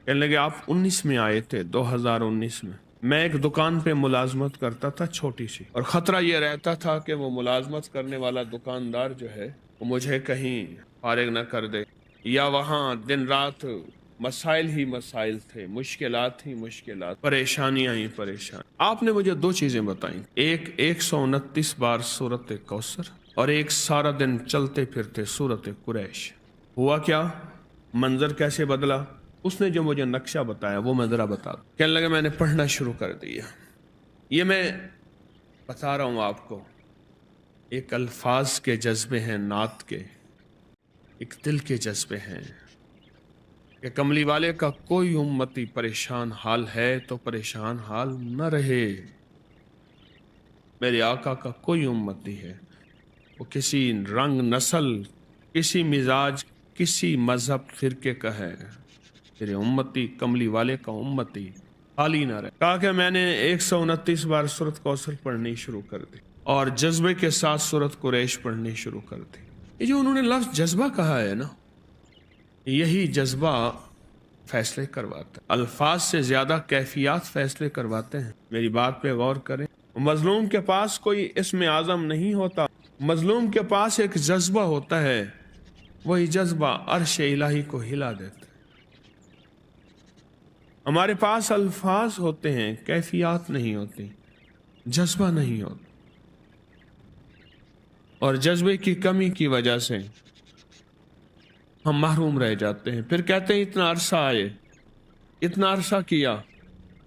कहने लगे आप 19 में आए थे, 2019 में। मैं एक दुकान पे मुलाजमत करता था छोटी सी, और खतरा ये रहता था कि वो मुलाजमत करने वाला दुकानदार जो है वो मुझे कहीं फारिग न कर दे, या वहाँ दिन रात मसाइल ही मसाइल थे, मुश्किलात ही मुश्किलात, परेशानियां ही परेशान। आपने मुझे दो चीजें बताई, एक 129 बार सूरत कौसर, और एक सारा दिन चलते फिरते सूरत कुरैश। हुआ क्या, मंजर कैसे बदला, उसने जो मुझे नक्शा बताया वो मैं जरा बता दूं। कहने लगे मैंने पढ़ना शुरू कर दिया। ये मैं बता रहा हूं आपको, एक अल्फाज के जज्बे हैं नात के, एक दिल के जज्बे हैं कि कमली वाले का कोई उम्मती परेशान हाल है तो परेशान हाल न रहे। मेरे आका का कोई उम्मती है, वो किसी रंग नस्ल, किसी मिजाज, किसी मजहब फिरके का है, तेरे उम्मती कमली वाले का उम्मती खाली ना रहे। कहा कि मैंने 129 बार सूरत कौसर पढ़नी शुरू कर दी और जज्बे के साथ सूरत कुरैश पढ़नी शुरू कर दी। ये जो उन्होंने लफ्ज जज्बा कहा है ना, यही जज्बा फैसले करवाता है। अल्फाज से ज्यादा कैफियत फैसले करवाते हैं। मेरी बात पे गौर करें। मजलूम के पास कोई इस्म आजम नहीं होता, मजलूम के पास एक जज्बा होता है, वही जज्बा अर्श इलाही को हिला देता है। हमारे पास अल्फाज होते हैं, कैफियत नहीं होती, जज्बा नहीं होता, और जज्बे की कमी की वजह से हम महरूम रह जाते हैं। फिर कहते हैं इतना अरसा आए, इतना अरसा किया,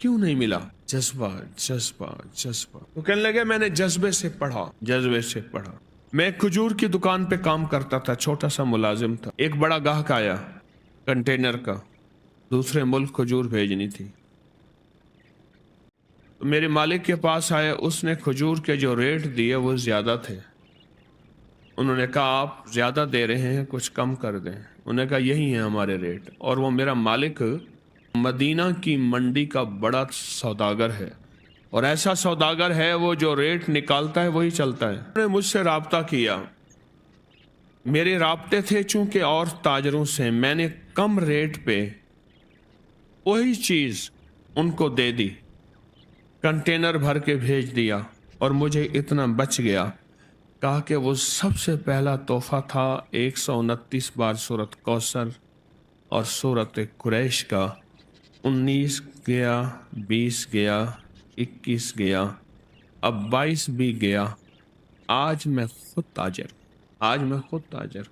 क्यों नहीं मिला? जज्बा जज्बा जज्बा। तो कहने लगे मैंने जज्बे से पढ़ा, जज्बे से पढ़ा। मैं खजूर की दुकान पे काम करता था, छोटा सा मुलाजिम था। एक बड़ा गाहक आया कंटेनर का, दूसरे मुल्क खजूर भेजनी थी। तो मेरे मालिक के पास आया, उसने खजूर के जो रेट दिए वो ज़्यादा थे। उन्होंने कहा आप ज़्यादा दे रहे हैं, कुछ कम कर दें। उन्होंने कहा यही है हमारे रेट। और वो मेरा मालिक मदीना की मंडी का बड़ा सौदागर है, और ऐसा सौदागर है वो जो रेट निकालता है वही चलता है। उन्होंने मुझसे राब्ता किया, मेरे राब्ते थे चूंकि और ताजरों से, मैंने कम रेट पे वही चीज़ उनको दे दी, कंटेनर भर के भेज दिया, और मुझे इतना बच गया। कहा कि वो सबसे पहला तोहफा था 129 बार सूरत कौसर और सूरत कुरैश का। 19 गया, 20 गया, 21 गया, अब 22 भी गया। आज मैं खुद ताजर, आज मैं खुद ताजर।